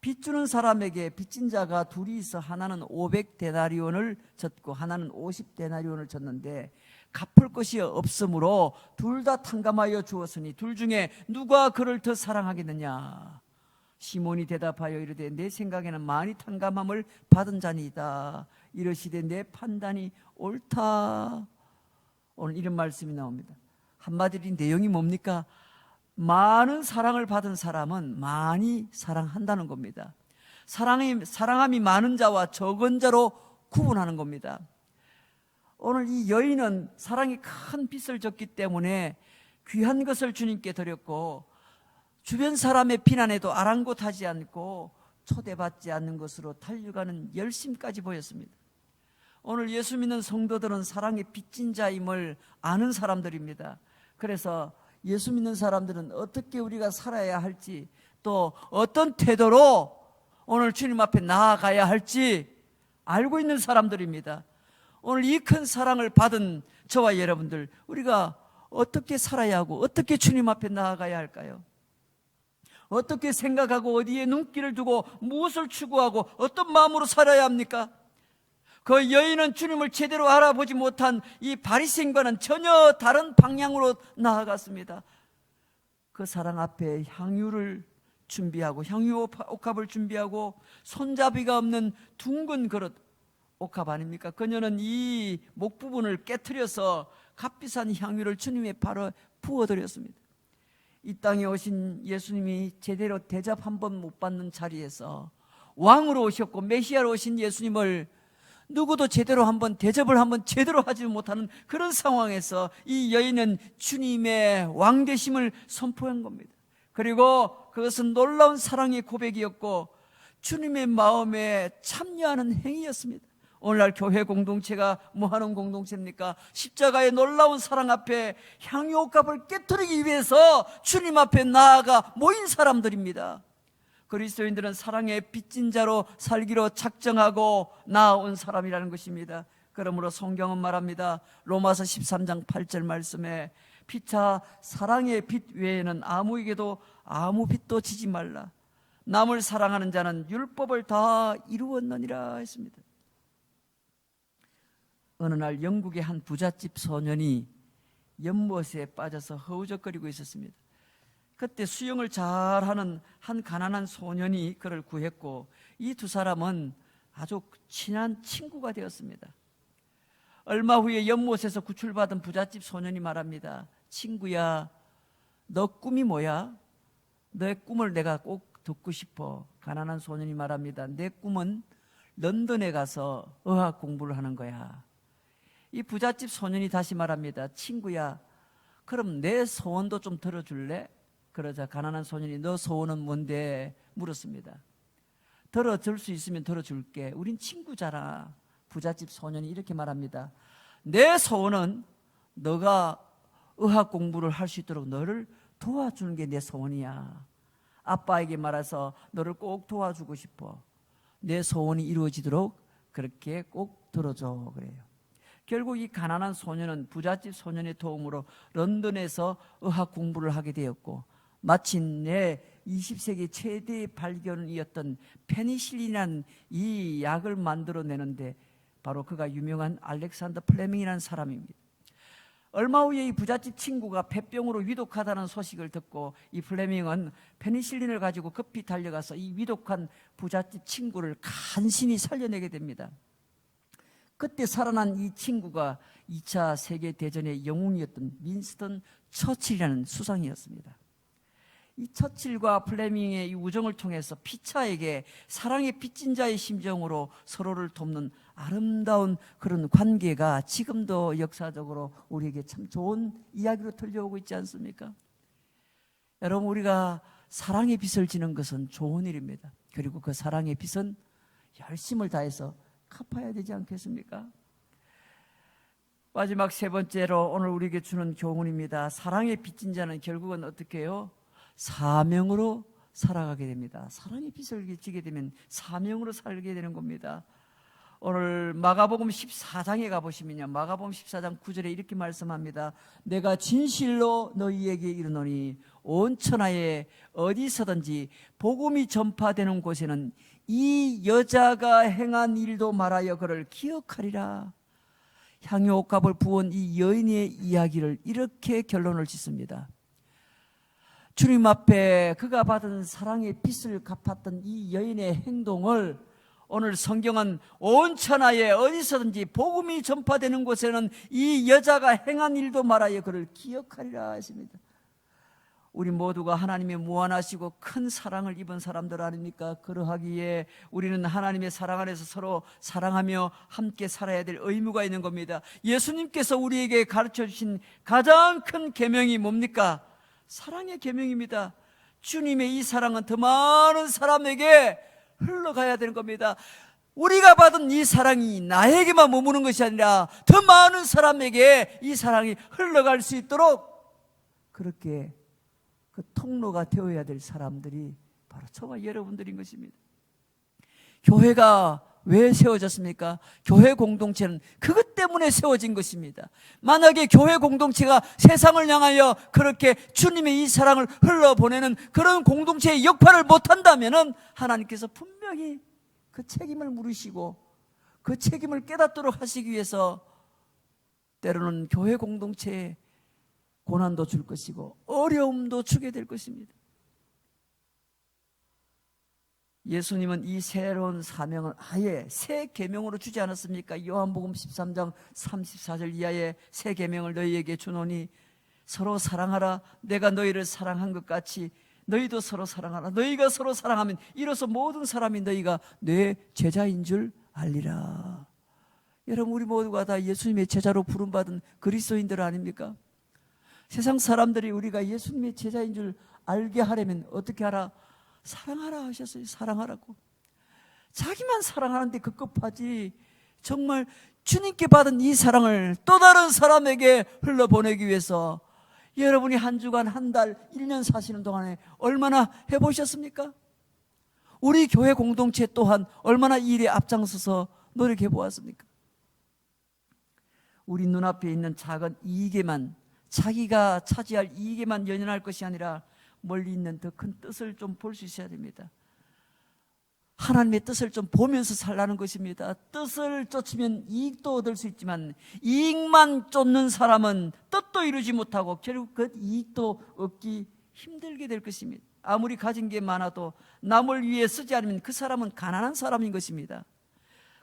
빚주는 사람에게 빚진 자가 둘이 있어 하나는 500데나리온을 졌고 하나는 50데나리온을 졌는데 갚을 것이 없으므로 둘 다 탕감하여 주었으니 둘 중에 누가 그를 더 사랑하겠느냐. 시몬이 대답하여 이르되 내 생각에는 많이 탕감함을 받은 자니이다. 이러시되 내 판단이 옳다. 오늘 이런 말씀이 나옵니다. 한마디로 내용이 뭡니까? 많은 사랑을 받은 사람은 많이 사랑한다는 겁니다. 사랑함이 많은 자와 적은 자로 구분하는 겁니다. 오늘 이 여인은 사랑이 큰 빚을 졌기 때문에 귀한 것을 주님께 드렸고 주변 사람의 비난에도 아랑곳하지 않고 초대받지 않는 것으로 달려가는 열심까지 보였습니다. 오늘 예수 믿는 성도들은 사랑의 빚진 자임을 아는 사람들입니다. 그래서 예수 믿는 사람들은 어떻게 우리가 살아야 할지, 또 어떤 태도로 오늘 주님 앞에 나아가야 할지 알고 있는 사람들입니다. 오늘 이 큰 사랑을 받은 저와 여러분들, 우리가 어떻게 살아야 하고 어떻게 주님 앞에 나아가야 할까요? 어떻게 생각하고 어디에 눈길을 두고 무엇을 추구하고 어떤 마음으로 살아야 합니까? 그 여인은 주님을 제대로 알아보지 못한 이 바리새인과는 전혀 다른 방향으로 나아갔습니다. 그 사랑 앞에 향유를 준비하고 향유 옥합을 준비하고 손잡이가 없는 둥근 그릇, 옥합 아닙니까? 그녀는 이 목 부분을 깨트려서 값비싼 향유를 주님의 발에 부어드렸습니다. 이 땅에 오신 예수님이 제대로 대접 한 번 못 받는 자리에서 왕으로 오셨고 메시아로 오신 예수님을 누구도 제대로 한번 대접을 한번 제대로 하지 못하는 그런 상황에서 이 여인은 주님의 왕되심을 선포한 겁니다. 그리고 그것은 놀라운 사랑의 고백이었고 주님의 마음에 참여하는 행위였습니다. 오늘날 교회 공동체가 뭐하는 공동체입니까? 십자가의 놀라운 사랑 앞에 향유옥합을 깨트리기 위해서 주님 앞에 나아가 모인 사람들입니다. 그리스도인들은 사랑의 빚진 자로 살기로 작정하고 나아온 사람이라는 것입니다. 그러므로 성경은 말합니다. 로마서 13장 8절 말씀에 피차 사랑의 빚 외에는 아무에게도 아무 빚도 지지 말라. 남을 사랑하는 자는 율법을 다 이루었느니라 했습니다. 어느 날 영국의 한 부잣집 소년이 연못에 빠져서 허우적거리고 있었습니다. 그때 수영을 잘하는 한 가난한 소년이 그를 구했고 이 두 사람은 아주 친한 친구가 되었습니다. 얼마 후에 연못에서 구출받은 부잣집 소년이 말합니다. 친구야, 너 꿈이 뭐야? 너의 꿈을 내가 꼭 듣고 싶어. 가난한 소년이 말합니다. 내 꿈은 런던에 가서 의학 공부를 하는 거야. 이 부잣집 소년이 다시 말합니다. 친구야, 그럼 내 소원도 좀 들어줄래? 그러자 가난한 소년이 너 소원은 뭔데? 물었습니다. 들어줄 수 있으면 들어줄게. 우린 친구잖아. 부잣집 소년이 이렇게 말합니다. 내 소원은 너가 의학 공부를 할 수 있도록 너를 도와주는 게 내 소원이야. 아빠에게 말해서 너를 꼭 도와주고 싶어. 내 소원이 이루어지도록 그렇게 꼭 들어줘. 그래요. 결국 이 가난한 소년은 부잣집 소년의 도움으로 런던에서 의학 공부를 하게 되었고 마침내 20세기 최대의 발견이었던 페니실린이라는 이 약을 만들어내는데 바로 그가 유명한 알렉산더 플레밍이라는 사람입니다. 얼마 후에 이 부잣집 친구가 폐병으로 위독하다는 소식을 듣고 이 플레밍은 페니실린을 가지고 급히 달려가서 이 위독한 부잣집 친구를 간신히 살려내게 됩니다. 그때 살아난 이 친구가 2차 세계대전의 영웅이었던 윈스턴 처칠이라는 수상이었습니다. 이 처칠과 플레밍의 이 우정을 통해서 피차에게 사랑의 빚진 자의 심정으로 서로를 돕는 아름다운 그런 관계가 지금도 역사적으로 우리에게 참 좋은 이야기로 들려오고 있지 않습니까? 여러분, 우리가 사랑의 빚을 지는 것은 좋은 일입니다. 그리고 그 사랑의 빚은 열심을 다해서 갚아야 되지 않겠습니까? 마지막 세 번째로 오늘 우리에게 주는 교훈입니다. 사랑의 빚진 자는 결국은 어떻게 해요? 사명으로 살아가게 됩니다. 사랑의 빚을 지게 되면 사명으로 살게 되는 겁니다. 오늘 마가복음 14장에 가보시면요, 마가복음 14장 9절에 이렇게 말씀합니다. 내가 진실로 너희에게 이르노니 온 천하에 어디서든지 복음이 전파되는 곳에는 이 여자가 행한 일도 말하여 그를 기억하리라. 향유옥합을 부은 이 여인의 이야기를 이렇게 결론을 짓습니다. 주님 앞에 그가 받은 사랑의 빚을 갚았던 이 여인의 행동을 오늘 성경은 온 천하에 어디서든지 복음이 전파되는 곳에는 이 여자가 행한 일도 말하여 그를 기억하리라 하십니다. 우리 모두가 하나님의 무한하시고 큰 사랑을 입은 사람들 아닙니까? 그러하기에 우리는 하나님의 사랑 안에서 서로 사랑하며 함께 살아야 될 의무가 있는 겁니다. 예수님께서 우리에게 가르쳐 주신 가장 큰 계명이 뭡니까? 사랑의 계명입니다. 주님의 이 사랑은 더 많은 사람에게 흘러가야 되는 겁니다. 우리가 받은 이 사랑이 나에게만 머무는 것이 아니라 더 많은 사람에게 이 사랑이 흘러갈 수 있도록 그렇게 그 통로가 되어야 될 사람들이 바로 저와 여러분들인 것입니다. 교회가 왜 세워졌습니까? 교회 공동체는 그것 때문에 세워진 것입니다. 만약에 교회 공동체가 세상을 향하여 그렇게 주님의 이 사랑을 흘러보내는 그런 공동체의 역할을 못한다면 하나님께서 분명히 그 책임을 물으시고 그 책임을 깨닫도록 하시기 위해서 때로는 교회 공동체에 고난도 줄 것이고 어려움도 주게 될 것입니다. 예수님은 이 새로운 사명을 아예 새 계명으로 주지 않았습니까? 요한복음 13장 34절 이하의 새 계명을 너희에게 주노니 서로 사랑하라. 내가 너희를 사랑한 것 같이 너희도 서로 사랑하라. 너희가 서로 사랑하면 이로써 모든 사람이 너희가 내 제자인 줄 알리라. 여러분, 우리 모두가 다 예수님의 제자로 부름받은 그리스도인들 아닙니까? 세상 사람들이 우리가 예수님의 제자인 줄 알게 하려면 어떻게 하라? 사랑하라 하셨어요. 사랑하라고. 자기만 사랑하는데 급급하지. 정말 주님께 받은 이 사랑을 또 다른 사람에게 흘러보내기 위해서 여러분이 한 주간, 한 달, 1년 사시는 동안에 얼마나 해보셨습니까? 우리 교회 공동체 또한 얼마나 이 일에 앞장서서 노력해 보았습니까? 우리 눈앞에 있는 작은 이익에만, 자기가 차지할 이익에만 연연할 것이 아니라 멀리 있는 더 큰 뜻을 좀 볼 수 있어야 됩니다. 하나님의 뜻을 좀 보면서 살라는 것입니다. 뜻을 쫓으면 이익도 얻을 수 있지만 이익만 쫓는 사람은 뜻도 이루지 못하고 결국 그 이익도 얻기 힘들게 될 것입니다. 아무리 가진 게 많아도 남을 위해 쓰지 않으면 그 사람은 가난한 사람인 것입니다.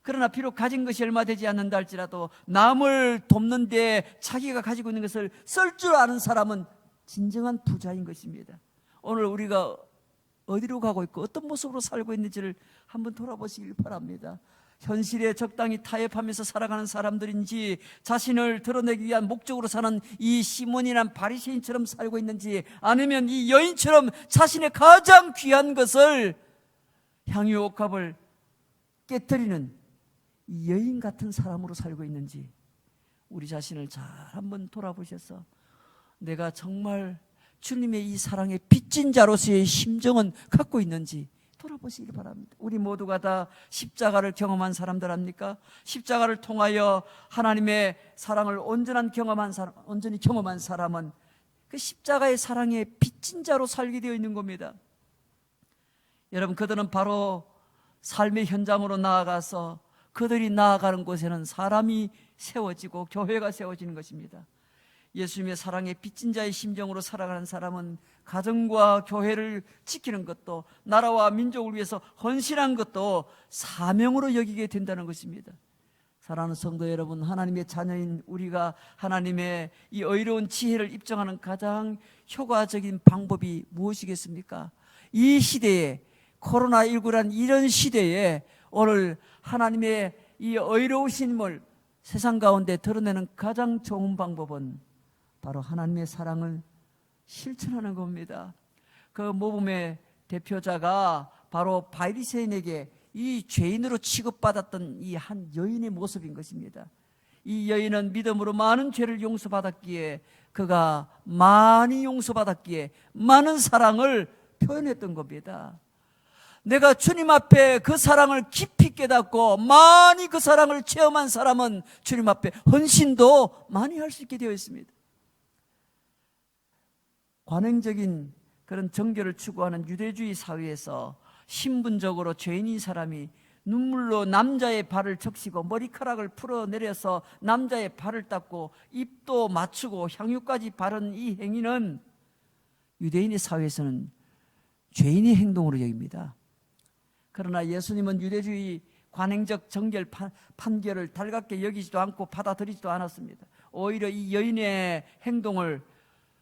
그러나 비록 가진 것이 얼마 되지 않는다 할지라도 남을 돕는 데 자기가 가지고 있는 것을 쓸 줄 아는 사람은 진정한 부자인 것입니다. 오늘 우리가 어디로 가고 있고 어떤 모습으로 살고 있는지를 한번 돌아보시길 바랍니다. 현실에 적당히 타협하면서 살아가는 사람들인지 자신을 드러내기 위한 목적으로 사는 이 시몬이란 바리새인처럼 살고 있는지 아니면 이 여인처럼 자신의 가장 귀한 것을 향유옥합을 깨뜨리는 이 여인 같은 사람으로 살고 있는지 우리 자신을 잘 한번 돌아보셔서 내가 정말 주님의 이 사랑의 빚진 자로서의 심정은 갖고 있는지 돌아보시기 바랍니다. 우리 모두가 다 십자가를 경험한 사람들 아닙니까? 십자가를 통하여 하나님의 사랑을 온전히 경험한 사람은 그 십자가의 사랑의 빚진 자로 살게 되어 있는 겁니다. 여러분, 그들은 바로 삶의 현장으로 나아가서 그들이 나아가는 곳에는 사람이 세워지고 교회가 세워지는 것입니다. 예수님의 사랑의 빚진 자의 심정으로 살아가는 사람은 가정과 교회를 지키는 것도 나라와 민족을 위해서 헌신한 것도 사명으로 여기게 된다는 것입니다. 사랑하는 성도 여러분, 하나님의 자녀인 우리가 하나님의 이 의로운 지혜를 입증하는 가장 효과적인 방법이 무엇이겠습니까? 이 시대에 코로나19란 이런 시대에 오늘 하나님의 이 의로우심을 세상 가운데 드러내는 가장 좋은 방법은 바로 하나님의 사랑을 실천하는 겁니다. 그 모범의 대표자가 바로 바리새인에게 이 죄인으로 취급받았던 이 한 여인의 모습인 것입니다. 이 여인은 믿음으로 많은 죄를 용서받았기에 그가 많이 용서받았기에 많은 사랑을 표현했던 겁니다. 내가 주님 앞에 그 사랑을 깊이 깨닫고 많이 그 사랑을 체험한 사람은 주님 앞에 헌신도 많이 할 수 있게 되어 있습니다. 관행적인 그런 정결을 추구하는 유대주의 사회에서 신분적으로 죄인인 사람이 눈물로 남자의 발을 적시고 머리카락을 풀어내려서 남자의 발을 닦고 입도 맞추고 향유까지 바른 이 행위는 유대인의 사회에서는 죄인의 행동으로 여깁니다. 그러나 예수님은 유대주의 관행적 정결 판결을 달갑게 여기지도 않고 받아들이지도 않았습니다. 오히려 이 여인의 행동을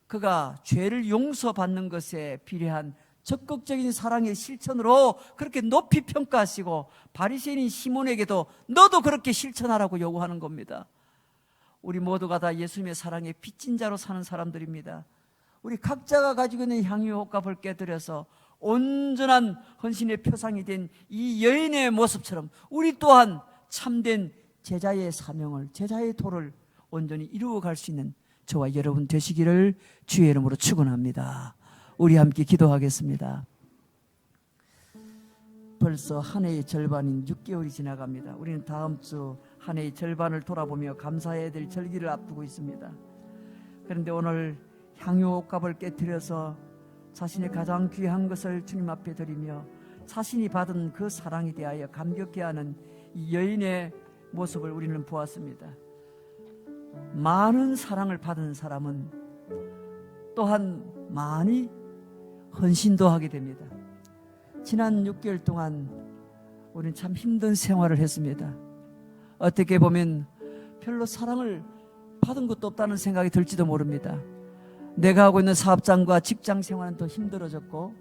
그가 죄를 용서받는 것에 비례한 적극적인 사랑의 실천으로 그렇게 높이 평가하시고 바리새인인 시몬에게도 너도 그렇게 실천하라고 요구하는 겁니다. 우리 모두가 다 예수님의 사랑에 빚진 자로 사는 사람들입니다. 우리 각자가 가지고 있는 향유효과를 깨뜨려서 온전한 헌신의 표상이 된 이 여인의 모습처럼 우리 또한 참된 제자의 사명을, 제자의 도를 온전히 이루어갈 수 있는 저와 여러분 되시기를 주의 이름으로 축원합니다. 우리 함께 기도하겠습니다. 벌써 한 해의 절반인 6개월이 지나갑니다. 우리는 다음 주 한 해의 절반을 돌아보며 감사해야 될 절기를 앞두고 있습니다. 그런데 오늘 향유옥값을 깨뜨려서 자신의 가장 귀한 것을 주님 앞에 드리며 자신이 받은 그 사랑에 대하여 감격해하는 이 여인의 모습을 우리는 보았습니다. 많은 사랑을 받은 사람은 또한 많이 헌신도 하게 됩니다. 지난 6개월 동안 우리는 참 힘든 생활을 했습니다. 어떻게 보면 별로 사랑을 받은 것도 없다는 생각이 들지도 모릅니다. 내가 하고 있는 사업장과 직장 생활은 더 힘들어졌고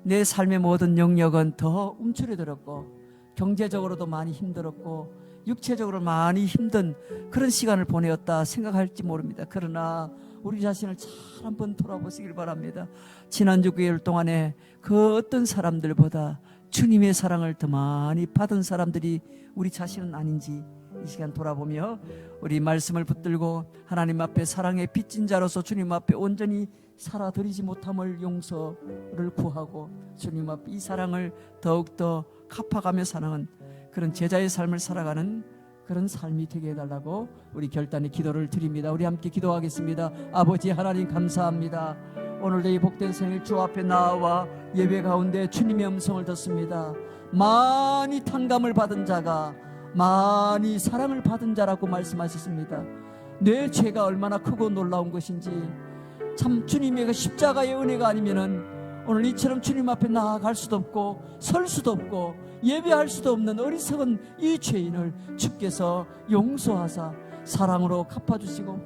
내 삶의 모든 영역은 더 움츠러들었고 경제적으로도 많이 힘들었고 육체적으로 많이 힘든 그런 시간을 보내었다 생각할지 모릅니다. 그러나 우리 자신을 잘 한번 돌아보시길 바랍니다. 지난 6개월 동안에 그 어떤 사람들보다 주님의 사랑을 더 많이 받은 사람들이 우리 자신은 아닌지 이 시간 돌아보며 우리 말씀을 붙들고 하나님 앞에 사랑의 빚진 자로서 주님 앞에 온전히 살아드리지 못함을 용서를 구하고 주님 앞에 이 사랑을 더욱더 갚아가며 사는 그런 제자의 삶을 살아가는 그런 삶이 되게 해달라고 우리 결단의 기도를 드립니다. 우리 함께 기도하겠습니다. 아버지 하나님 감사합니다. 오늘도 이 복된 생일 주 앞에 나와 예배 가운데 주님의 음성을 듣습니다. 많이 탕감을 받은 자가 많이 사랑을 받은 자라고 말씀하셨습니다. 내 죄가 얼마나 크고 놀라운 것인지 참 주님의 그 십자가의 은혜가 아니면은 오늘 이처럼 주님 앞에 나아갈 수도 없고 설 수도 없고 예배할 수도 없는 어리석은 이 죄인을 주께서 용서하사 사랑으로 갚아주시고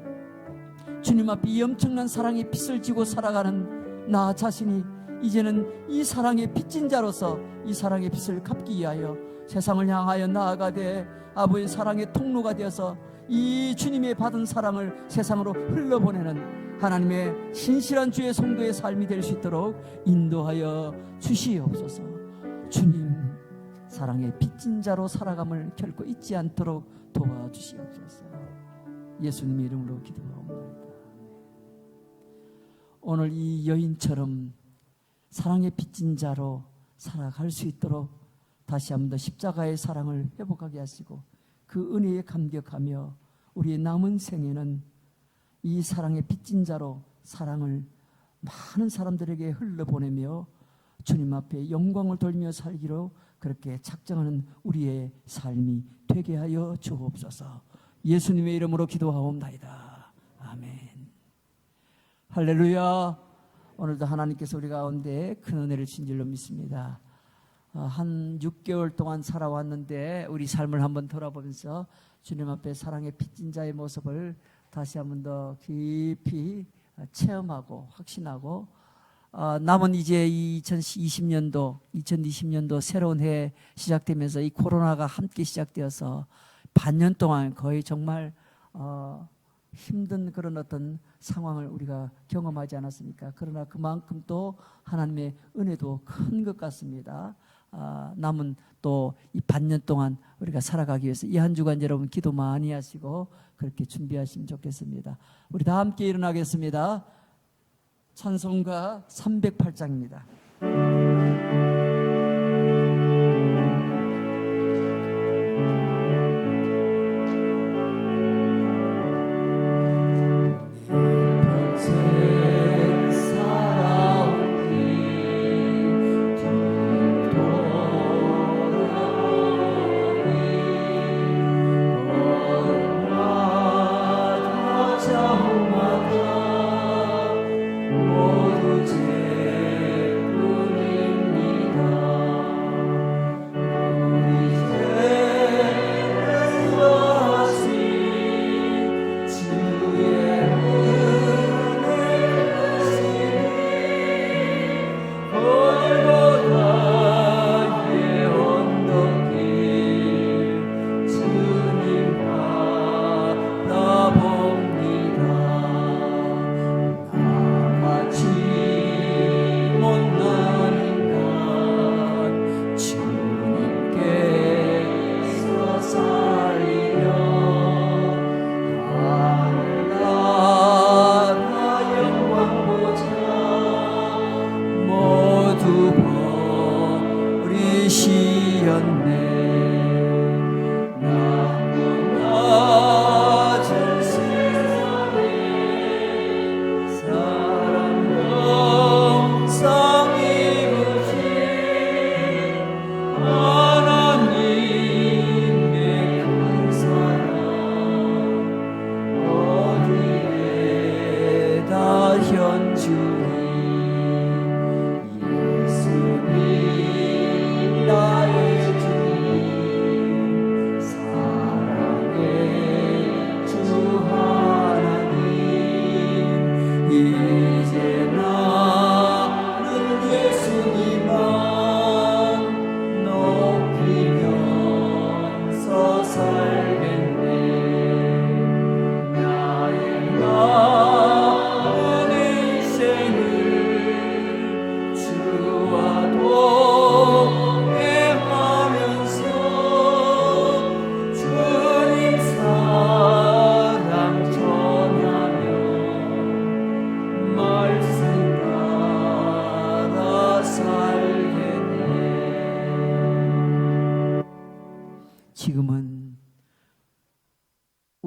주님 앞에 이 엄청난 사랑의 빚을 지고 살아가는 나 자신이 이제는 이 사랑의 빚진 자로서 이 사랑의 빚을 갚기 위하여 세상을 향하여 나아가되 아버지의 사랑의 통로가 되어서 이 주님의 받은 사랑을 세상으로 흘러보내는 하나님의 신실한 주의 성도의 삶이 될 수 있도록 인도하여 주시옵소서. 주님 사랑의 빚진 자로 살아감을 결코 잊지 않도록 도와주시옵소서. 예수님의 이름으로 기도하옵나이다. 오늘 이 여인처럼 사랑의 빚진 자로 살아갈 수 있도록 다시 한번 더 십자가의 사랑을 회복하게 하시고 그 은혜에 감격하며 우리의 남은 생에는 이 사랑의 빚진 자로 사랑을 많은 사람들에게 흘러보내며 주님 앞에 영광을 돌며 살기로 그렇게 작정하는 우리의 삶이 되게 하여 주옵소서. 예수님의 이름으로 기도하옵나이다. 아멘. 할렐루야. 오늘도 하나님께서 우리 가운데 큰 은혜를 주신 줄로 믿습니다. 한 6개월 동안 살아왔는데 우리 삶을 한번 돌아보면서 주님 앞에 사랑의 빚진 자의 모습을 다시 한번 더 깊이 체험하고 확신하고 남은 이제 2020년도 새로운 해 시작되면서 이 코로나가 함께 시작되어서 반년 동안 거의 정말 힘든 그런 어떤 상황을 우리가 경험하지 않았습니까? 그러나 그만큼 또 하나님의 은혜도 큰 것 같습니다. 남은 또 이 반년 동안 우리가 살아가기 위해서 이 한 주간 여러분 기도 많이 하시고 그렇게 준비하시면 좋겠습니다. 우리 다 함께 일어나겠습니다. 찬송가 308장입니다. 살아오기 돌아오기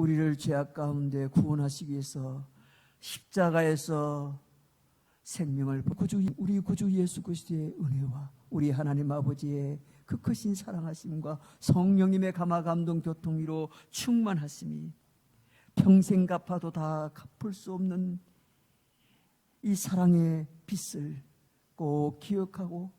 우리를 죄악 가운데 구원하시기 위해서 십자가에서 생명을 우리 구주 예수 그리스도의 은혜와 우리 하나님 아버지의 그 크신 사랑하심과 성령님의 감화 감동 교통위로 충만하심이 평생 갚아도 다 갚을 수 없는 이 사랑의 빚을 꼭 기억하고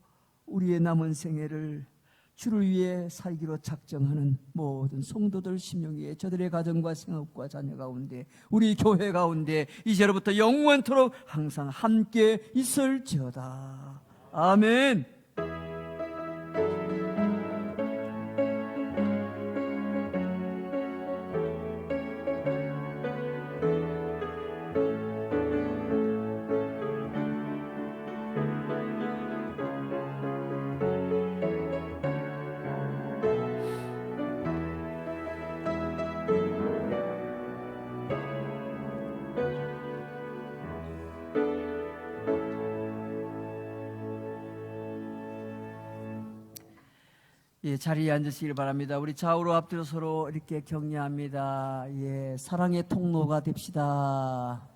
우리의 남은 생애를 주를 위해 살기로 작정하는 모든 성도들 심령 위에 저들의 가정과 생업과 자녀 가운데 우리 교회 가운데 이제로부터 영원토록 항상 함께 있을지어다. 아멘. 예, 자리에 앉으시길 바랍니다. 우리 좌우로 앞뒤로 서로 이렇게 격려합니다. 예, 사랑의 통로가 됩시다.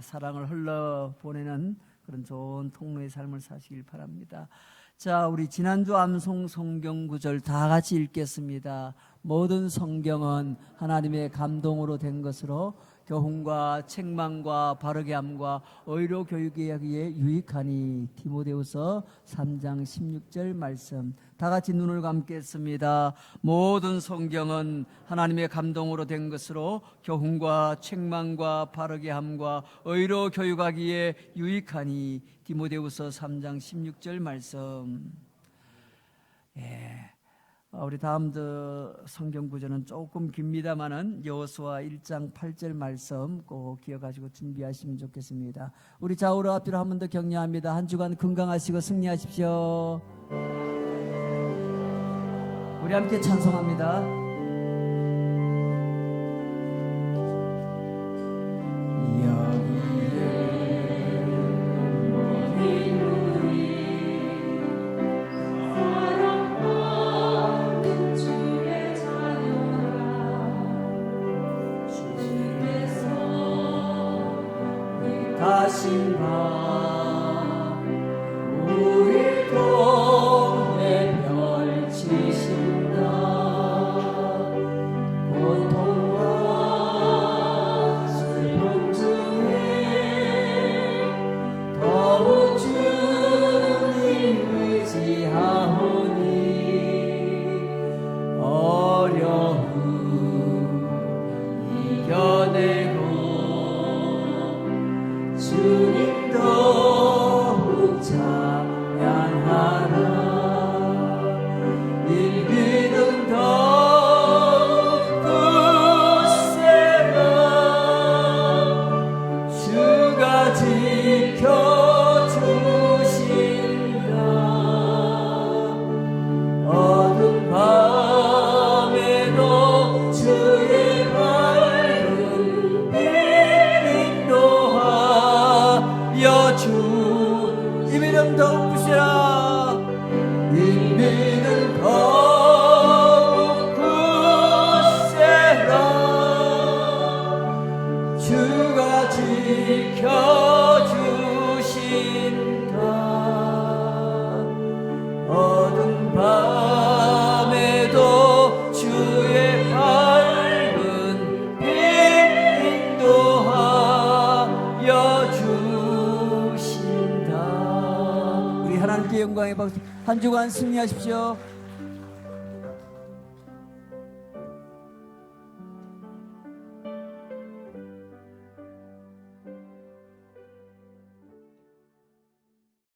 사랑을 흘러 보내는 그런 좋은 통로의 삶을 사시길 바랍니다. 자, 우리 지난주 암송 성경 구절 다 같이 읽겠습니다. 모든 성경은 하나님의 감동으로 된 것으로 교훈과 책망과 바르게 함과 의로 교육에 하기에 유익하니. 디모데후서 3장 16절 말씀 다 같이 눈을 감겠습니다. 모든 성경은 하나님의 감동으로 된 것으로 교훈과 책망과 바르게 함과 의로 교육하기에 유익하니. 디모데후서 3장 16절 말씀. 우리 다음 성경 구절은 조금 깁니다만은 여호수아 1장 8절 말씀 꼭 기억하시고 준비하시면 좋겠습니다. 우리 좌우로 앞뒤로 한 번 더 격려합니다. 한 주간 건강하시고 승리하십시오. 우리 함께 찬송합니다. 우리 통해 펼치신다. 고통과 슬픔 중에 더욱 주님 의지하오니. 어려움 이겨내고 주님 더욱 찬양하라. 이 믿음 더욱 굳세라. 주가 지켜주신다. 어둠 밤에도 주의 밝은 빛 인도하여 주. 이 믿음 더욱 굳세라. 이 믿음 더욱 굳세라. 주가 지켜주신다. 어두운 밤에도 주의 밝은 빛 인도하여 주신다. 우리 하나님께 영광의 박수. 한 주간 승리하십시오.